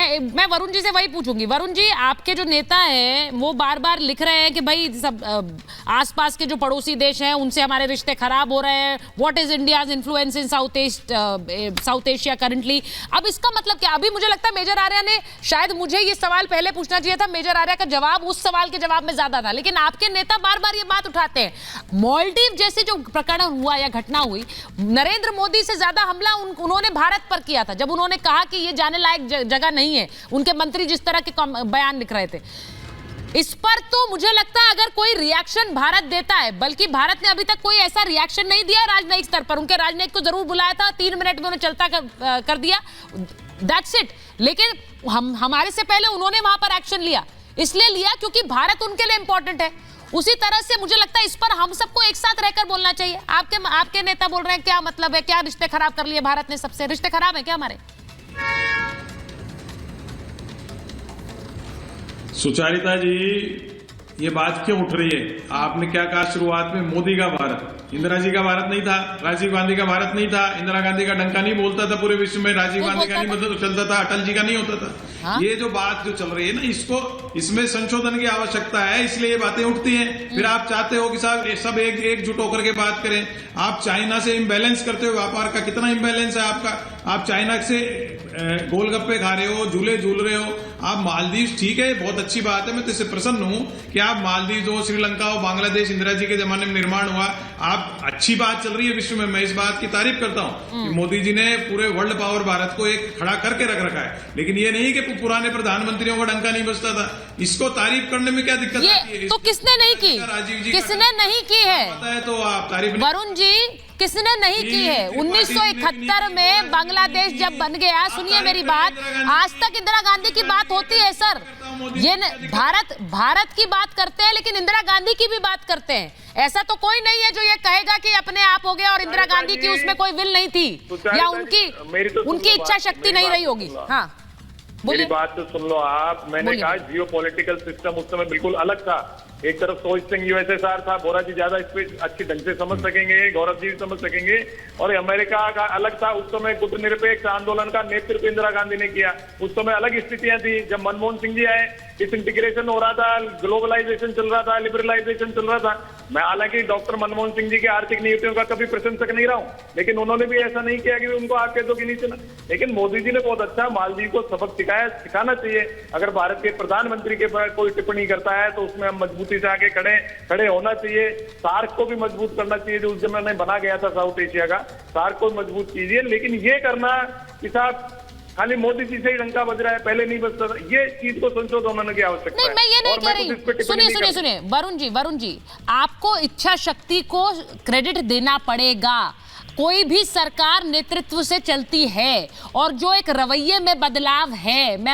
मैं वरुण जी से वही पूछूंगी। वरुण जी, आपके जो नेता हैं वो बार बार लिख रहे हैं कि भाई सब आसपास के जो पड़ोसी देश हैं उनसे हमारे रिश्ते खराब हो रहे हैं। What is India's influence in south Asia currently. अब इसका मतलब क्या? अभी मुझे लगता है मेजर आर्या ने, शायद मुझे ये सवाल पहले पूछना चाहिए था, मेजर आर्या का जवाब उस सवाल के जवाब में ज्यादा था, लेकिन आपके नेता बार बार ये बात उठाते हैं। मालदीव जैसे जो प्रकरण हुआ या घटना हुई, नरेंद्र मोदी से ज्यादा हमला उन्होंने भारत पर किया था, जब उन्होंने कहा कि ये जाने लायक जगह नहीं है। उनके मंत्री जिस तरह के बयान लिख रहे थे, इस पर तो मुझे लगता है अगर कोई रिएक्शन भारत देता है, बल्कि भारत ने अभी तक कोई ऐसा रिएक्शन नहीं दिया राजनयिक स्तर पर। उनके राजनयिक को जरूर बुलाया था, 3 मिनट में उन्हें चलता कर दिया, दैट्स इट। लेकिन हमारे से पहले उन्होंने वहां पर एक्शन लिया, इसलिए लिया क्योंकि भारत उनके लिए इंपॉर्टेंट है। उसी तरह से मुझे लगता है इस पर हम सबको एक साथ रहकर बोलना चाहिए। आपके नेता बोल रहे हैं, क्या मतलब है? क्या रिश्ते खराब कर लिए भारत ने सबसे? रिश्ते खराब है क्या हमारे? सुचारिता जी, ये बात क्यों उठ रही है? आपने क्या कहा शुरुआत में? मोदी का भारत। इंदिरा जी का भारत नहीं था, राजीव गांधी का भारत नहीं था। इंदिरा गांधी का डंका नहीं बोलता था पूरे विश्व में, राजीव गांधी का नहीं मतलब तो चलता था, अटल जी का नहीं होता था। हाँ? ये जो बात जो चल रही है ना, इसमें संशोधन की आवश्यकता है, इसलिए ये बातें उठती हैं। फिर आप चाहते हो कि साहब सब एकजुट होकर के बात करें। आप चाइना से इम्बैलेंस करते हो, व्यापार का कितना इम्बैलेंस है आपका? आप चाइना से गोलगप्पे खा रहे हो, झूले झूल रहे हो। आप मालदीव, ठीक है, बहुत अच्छी बात है, मैं तो इससे प्रसन्न हूं कि आप मालदीव हो, श्रीलंका हो, बांग्लादेश इंदिरा जी के जमाने में निर्माण हुआ। आप अच्छी बात चल रही है विश्व में, मैं इस बात की तारीफ करता हूं कि मोदी जी ने पूरे वर्ल्ड पावर भारत को एक खड़ा करके रख रखा है। लेकिन ये नहीं कि पुराने प्रधानमंत्रियों का डंका नहीं बजता था। इसको तारीफ करने में क्या दिक्कत आती है? तो किसने नहीं की? राजीव जी किसने नहीं की है? पता है तो आप तारीफ। वरुण जी, किसने नहीं की है? 1971 में बांग्लादेश जब बन गया, सुनिए मेरी बात, आज तक इंदिरा गांधी की बात होती है सर। ये भारत की बात करते हैं, लेकिन इंदिरा गांधी की भी बात करते हैं। ऐसा तो कोई नहीं है जो ये कहेगा कि अपने आप हो गया और इंदिरा गांधी की उसमें कोई विल नहीं थी या उनकी इच्छा शक्ति नहीं रही होगी। हाँ, मेरी बात तो सुन लो आप। मैंने कहा जियो पॉलिटिकल सिस्टम उस समय बिल्कुल अलग था। एक तरफ सोच सिंह यूएसएसआर था, बोरा जी ज्यादा इस पे अच्छी ढंग से समझ सकेंगे, गौरव जी समझ सकेंगे। और अमेरिका का अलग था, उस समय गुटनिरपेक्ष आंदोलन का नेतृत्व इंदिरा गांधी ने किया। उस समय अलग स्थितियां थी। जब मनमोहन सिंह जी आए, इस इंटीग्रेशन हो रहा था, ग्लोबलाइजेशन चल रहा था, लिबरलाइजेशन चल रहा था। मैं हालांकि डॉक्टर मनमोहन सिंह जी की आर्थिक नीतियों का कभी प्रशंसक नहीं रहा हूं, लेकिन उन्होंने भी ऐसा नहीं किया कि उनको आप कह दो कि नहीं चला। लेकिन मोदी जी ने बहुत अच्छा मालदीव को सबक सिखाना चाहिए। अगर भारत के प्रधानमंत्री के पर कोई टिप्पणी करता है तो उसमें हम मजबूती से आगे खड़े होना चाहिए। सार्क को भी मजबूत करना चाहिए, जो उस जमाने बना गया था साउथ एशिया का। सार्क को मजबूत कीजिए। लेकिन ये करना कि साहब खाली मोदी जी से ही डंका बज रहा है, पहले नहीं बजता था, ये चीज को संशोधन होने की आवश्यकता है। मैं ये नहीं कह रही। सुनिए वरुण जी, आपको इच्छा शक्ति को क्रेडिट देना पड़ेगा। कोई भी सरकार नेतृत्व से चलती है, और जो एक रवैये में बदलाव है, मैं